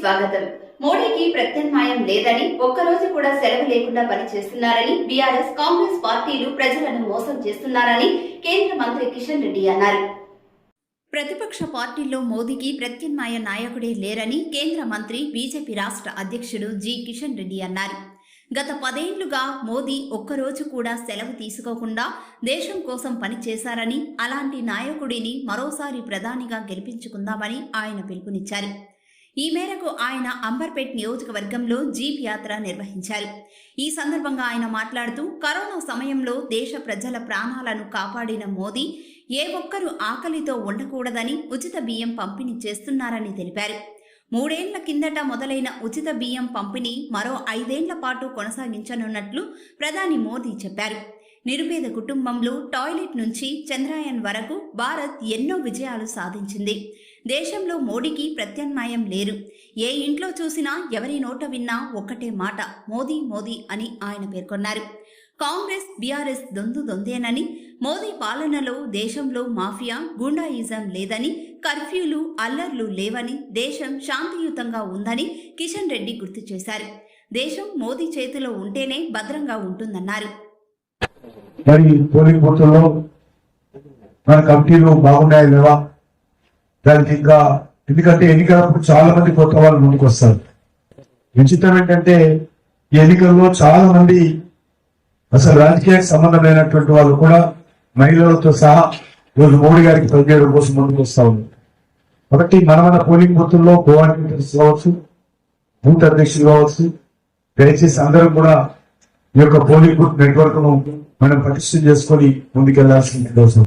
స్వాగతం. మోడీకి ప్రత్యామ్నాయం లేదని, ఒక్కరోజు కూడా సెలవు లేకుండా పనిచేస్తున్నారని, బీఆర్ఎస్ కాంగ్రెస్ పార్టీలు ప్రజలను మోసం చేస్తున్నారని కేంద్ర మంత్రి కిషన్ రెడ్డి అన్నారు. ప్రతిపక్ష పార్టీల్లో మోదీకి ప్రత్యామ్నాయ నాయకుడే లేరని కేంద్ర మంత్రి బీజేపీ రాష్ట్ర అధ్యక్షుడు జి కిషన్ రెడ్డి అన్నారు. గత 10 ఏళ్లుగా మోదీ ఒక్కరోజు కూడా సెలవు తీసుకోకుండా దేశం కోసం పనిచేశారని, అలాంటి నాయకుడిని మరోసారి ప్రధానిగా గెలిపించుకుందామని ఆయన పిలుపునిచ్చారు. ఈ మేరకు ఆయన అంబర్పేట్ నియోజకవర్గంలో జీప్ యాత్ర నిర్వహించారు. ఈ సందర్భంగా ఆయన మాట్లాడుతూ, కరోనా సమయంలో దేశ ప్రజల ప్రాణాలను కాపాడిన మోదీ ఏ ఒక్కరూ ఆకలితో ఉండకూడదని ఉచిత బియ్యం పంపిణీ చేస్తున్నారని తెలిపారు. 3 ఏళ్ల కిందట మొదలైన ఉచిత బియ్యం పంపిణీ మరో 5 ఏళ్ల పాటు కొనసాగించనున్నట్లు ప్రధాని మోదీ చెప్పారు. నిరుపేద కుటుంబంలో టాయిలెట్ నుంచి చంద్రయాన్ వరకు భారత్ ఎన్నో విజయాలు సాధించింది. దేశంలో మోడీకి ప్రత్యామ్నాయం లేరు. ఏ ఇంట్లో చూసినా, ఎవరి నోట విన్నా ఒక్కటే మాట, మోదీ మోదీ అని ఆయన పేర్కొన్నారు. కాంగ్రెస్ బీఆర్ఎస్ దొందేనని, మోదీ పాలనలో దేశంలో మాఫియా గుండాయిజం లేదని, కర్ఫ్యూలు అల్లర్లు లేవని, దేశం శాంతియుతంగా ఉందని కిషన్ రెడ్డి గుర్తు చేశారు. దేశం మోదీ చేతిలో ఉంటేనే భద్రంగా ఉంటుందన్నారు. మరి పోలింగ్ బూత్లో మన కమిటీలు బాగున్నాయి లేవా, దానికి ఇంకా ఎందుకంటే ఎన్నికలప్పుడు చాలా మంది కొత్త వాళ్ళు ముందుకు వస్తారు. విచిత్రం ఏంటంటే ఈ ఎన్నికల్లో చాలా మంది అసలు రాజకీయానికి సంబంధమైనటువంటి వాళ్ళు కూడా మహిళలతో సహా రోజు మోడీ గారికి పనిచేయడం కోసం ముందుకు వస్తా ఉన్నారు. కాబట్టి మన పోలింగ్ బూత్ల్లో కోఆర్డినేటర్స్ కావచ్చు, బూత్ అధ్యక్షులు కావచ్చు, దయచేసి అందరం కూడా ఈ యొక్క పోలింగ్ బూత్ నెట్వర్క్ ను మనం పటిష్టం చేసుకొని ముందుకెళ్లాల్సిన కోసం